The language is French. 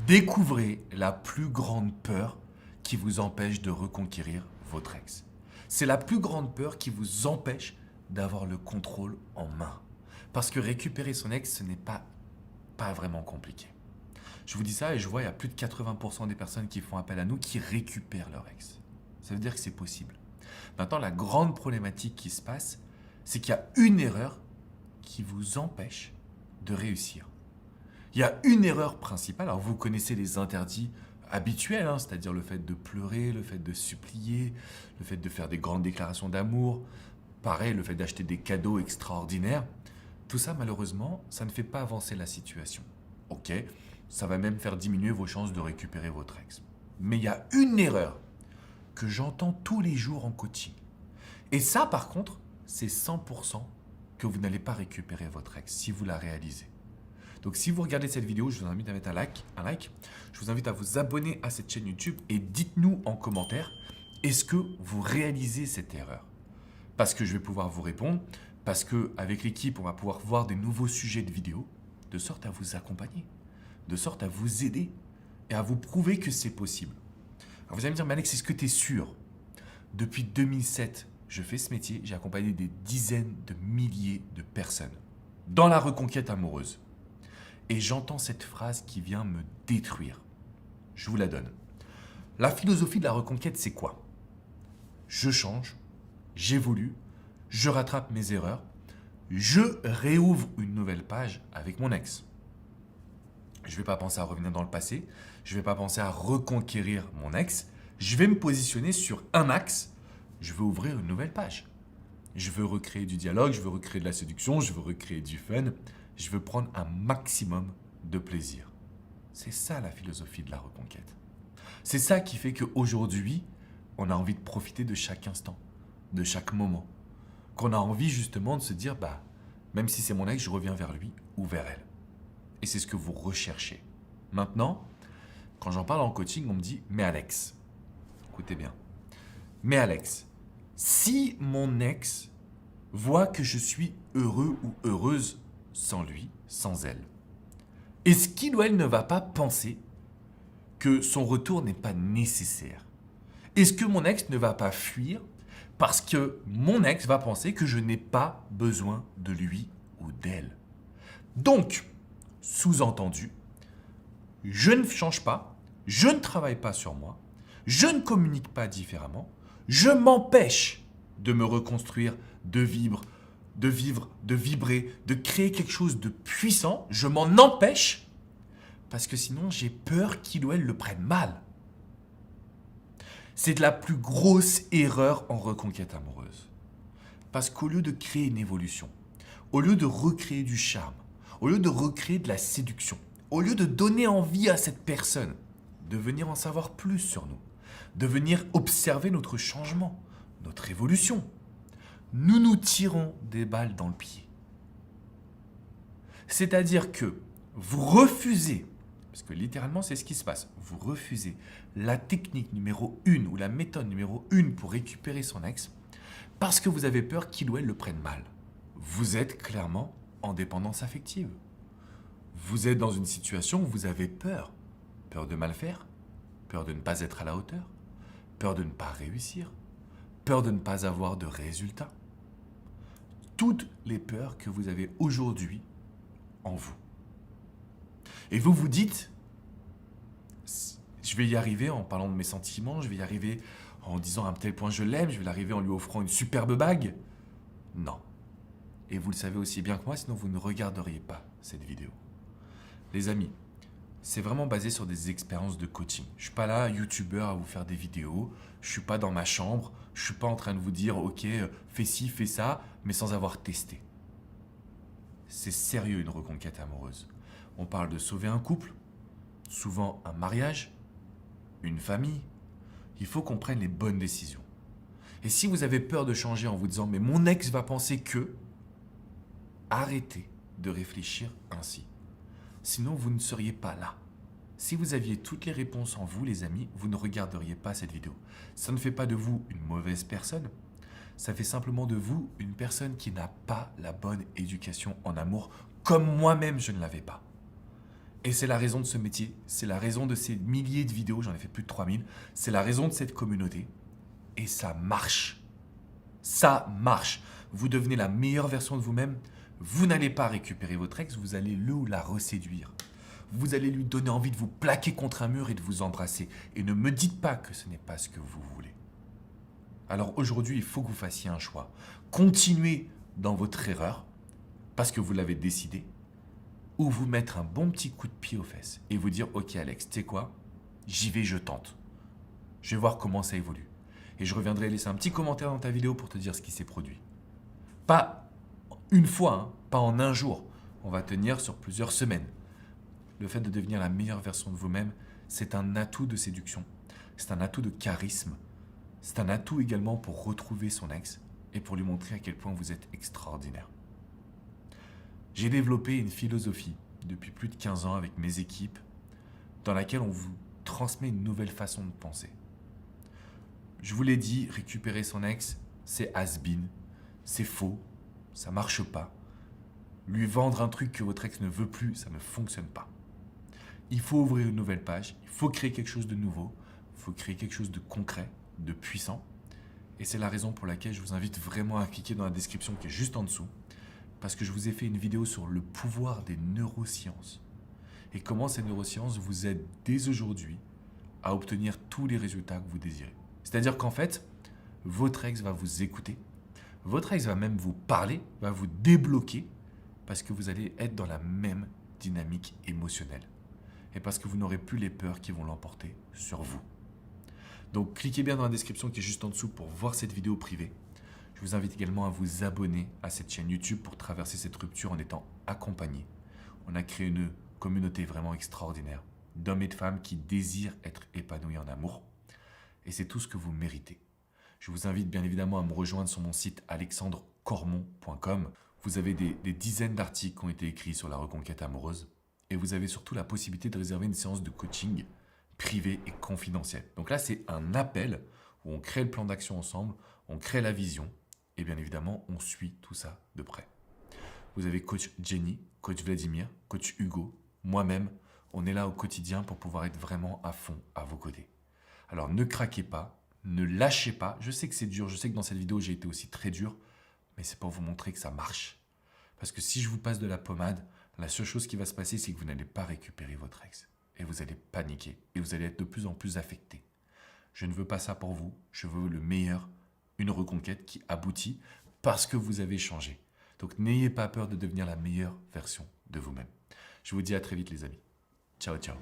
Découvrez la plus grande peur qui vous empêche de reconquérir votre ex. C'est la plus grande peur qui vous empêche d'avoir le contrôle en main. Parce que récupérer son ex, ce n'est pas vraiment compliqué. Je vous dis ça et je vois il y a plus de 80% des personnes qui font appel à nous qui récupèrent leur ex. Ça veut dire que c'est possible. Maintenant, la grande problématique qui se passe, c'est qu'il y a une erreur qui vous empêche de réussir. Il y a une erreur principale. Alors vous connaissez les interdits habituels, hein, c'est-à-dire le fait de pleurer, le fait de supplier, le fait de faire des grandes déclarations d'amour, pareil, le fait d'acheter des cadeaux extraordinaires. Tout ça, malheureusement, ça ne fait pas avancer la situation. Ok, ça va même faire diminuer vos chances de récupérer votre ex. Mais il y a une erreur que j'entends tous les jours en coaching. Et ça, par contre, c'est 100% que vous n'allez pas récupérer votre ex si vous la réalisez. Donc si vous regardez cette vidéo, je vous invite à mettre un like. Je vous invite à vous abonner à cette chaîne YouTube et dites-nous en commentaire, est-ce que vous réalisez cette erreur? Parce que je vais pouvoir vous répondre, parce qu'avec l'équipe, on va pouvoir voir des nouveaux sujets de vidéos, de sorte à vous accompagner, de sorte à vous aider et à vous prouver que c'est possible. Alors vous allez me dire, mais Alex, est-ce que tu es sûr? Depuis 2007, je fais ce métier, j'ai accompagné des dizaines de milliers de personnes dans la reconquête amoureuse. Et j'entends cette phrase qui vient me détruire. Je vous la donne. La philosophie de la reconquête, c'est quoi? Je change, j'évolue, je rattrape mes erreurs, je réouvre une nouvelle page avec mon ex. Je ne vais pas penser à revenir dans le passé, je ne vais pas penser à reconquérir mon ex, je vais me positionner sur un axe, je veux ouvrir une nouvelle page. Je veux recréer du dialogue, je veux recréer de la séduction, je veux recréer du fun, je veux prendre un maximum de plaisir. C'est ça la philosophie de la reconquête. C'est ça qui fait qu'aujourd'hui, on a envie de profiter de chaque instant, de chaque moment. Qu'on a envie justement de se dire, même si c'est mon ex, je reviens vers lui ou vers elle. Et c'est ce que vous recherchez. Maintenant, quand j'en parle en coaching, on me dit, mais Alex, écoutez bien, mais Alex, si mon ex voit que je suis heureux ou heureuse sans lui, sans elle, est-ce qu'il ou elle ne va pas penser que son retour n'est pas nécessaire? Est-ce que mon ex ne va pas fuir parce que mon ex va penser que je n'ai pas besoin de lui ou d'elle? Donc, sous-entendu, je ne change pas, je ne travaille pas sur moi, je ne communique pas différemment, je m'empêche de me reconstruire, de vivre, de vibrer, de créer quelque chose de puissant, je m'en empêche parce que sinon j'ai peur qu'il ou elle le prenne mal. C'est de la plus grosse erreur en reconquête amoureuse. Parce qu'au lieu de créer une évolution, au lieu de recréer du charme, au lieu de recréer de la séduction, au lieu de donner envie à cette personne de venir en savoir plus sur nous, de venir observer notre changement, notre évolution, nous nous tirons des balles dans le pied. C'est-à-dire que vous refusez, parce que littéralement c'est ce qui se passe, vous refusez la technique numéro 1 ou la méthode numéro 1 pour récupérer son ex parce que vous avez peur qu'il ou elle le prenne mal. Vous êtes clairement en dépendance affective. Vous êtes dans une situation où vous avez peur. Peur de mal faire, peur de ne pas être à la hauteur, peur de ne pas réussir, peur de ne pas avoir de résultats. Toutes les peurs que vous avez aujourd'hui en vous. Et vous vous dites, je vais y arriver en parlant de mes sentiments, je vais y arriver en disant à un tel point je l'aime, je vais y arriver en lui offrant une superbe bague. Non. Et vous le savez aussi bien que moi, sinon vous ne regarderiez pas cette vidéo. Les amis, c'est vraiment basé sur des expériences de coaching. Je ne suis pas là, youtubeur, à vous faire des vidéos. Je ne suis pas dans ma chambre. Je ne suis pas en train de vous dire, ok, fais ci, fais ça, mais sans avoir testé. C'est sérieux une reconquête amoureuse. On parle de sauver un couple, souvent un mariage, une famille. Il faut qu'on prenne les bonnes décisions. Et si vous avez peur de changer en vous disant, mais mon ex va penser que, arrêtez de réfléchir ainsi. Sinon, vous ne seriez pas là. Si vous aviez toutes les réponses en vous, les amis, vous ne regarderiez pas cette vidéo. Ça ne fait pas de vous une mauvaise personne. Ça fait simplement de vous une personne qui n'a pas la bonne éducation en amour, comme moi-même je ne l'avais pas. Et c'est la raison de ce métier, c'est la raison de ces milliers de vidéos, j'en ai fait plus de 3000, c'est la raison de cette communauté. Et ça marche. Ça marche. Vous devenez la meilleure version de vous-même. Vous n'allez pas récupérer votre ex, vous allez le ou la reséduire. Vous allez lui donner envie de vous plaquer contre un mur et de vous embrasser. Et ne me dites pas que ce n'est pas ce que vous voulez. Alors aujourd'hui, il faut que vous fassiez un choix. Continuez dans votre erreur, parce que vous l'avez décidé, ou vous mettre un bon petit coup de pied aux fesses et vous dire « Ok Alex, tu sais quoi? J'y vais, je tente. Je vais voir comment ça évolue. Et je reviendrai laisser un petit commentaire dans ta vidéo pour te dire ce qui s'est produit. » Pas une fois, hein, pas en un jour. On va tenir sur plusieurs semaines. Le fait de devenir la meilleure version de vous-même, c'est un atout de séduction. C'est un atout de charisme. C'est un atout également pour retrouver son ex et pour lui montrer à quel point vous êtes extraordinaire. J'ai développé une philosophie depuis plus de 15 ans avec mes équipes dans laquelle on vous transmet une nouvelle façon de penser. Je vous l'ai dit, récupérer son ex, c'est has-been, c'est faux, ça marche pas. Lui vendre un truc que votre ex ne veut plus, ça ne fonctionne pas. Il faut ouvrir une nouvelle page, il faut créer quelque chose de nouveau, il faut créer quelque chose de concret, de puissant. Et c'est la raison pour laquelle je vous invite vraiment à cliquer dans la description qui est juste en dessous, parce que je vous ai fait une vidéo sur le pouvoir des neurosciences et comment ces neurosciences vous aident dès aujourd'hui à obtenir tous les résultats que vous désirez. C'est-à-dire qu'en fait, votre ex va vous écouter, votre ex va même vous parler, va vous débloquer, parce que vous allez être dans la même dynamique émotionnelle et parce que vous n'aurez plus les peurs qui vont l'emporter sur vous. Donc cliquez bien dans la description qui est juste en dessous pour voir cette vidéo privée. Je vous invite également à vous abonner à cette chaîne YouTube pour traverser cette rupture en étant accompagné. On a créé une communauté vraiment extraordinaire d'hommes et de femmes qui désirent être épanouis en amour. Et c'est tout ce que vous méritez. Je vous invite bien évidemment à me rejoindre sur mon site alexandrecormon.com. Vous avez des dizaines d'articles qui ont été écrits sur la reconquête amoureuse. Et vous avez surtout la possibilité de réserver une séance de coaching privée et confidentielle. Donc là, c'est un appel où on crée le plan d'action ensemble, on crée la vision. Et bien évidemment, on suit tout ça de près. Vous avez coach Jenny, coach Vladimir, coach Hugo, moi-même. On est là au quotidien pour pouvoir être vraiment à fond à vos côtés. Alors ne craquez pas, ne lâchez pas. Je sais que c'est dur, je sais que dans cette vidéo, j'ai été aussi très dur. Mais c'est pour vous montrer que ça marche. Parce que si je vous passe de la pommade, la seule chose qui va se passer, c'est que vous n'allez pas récupérer votre ex. Et vous allez paniquer. Et vous allez être de plus en plus affecté. Je ne veux pas ça pour vous. Je veux le meilleur. Une reconquête qui aboutit parce que vous avez changé. Donc n'ayez pas peur de devenir la meilleure version de vous-même. Je vous dis à très vite les amis. Ciao, ciao.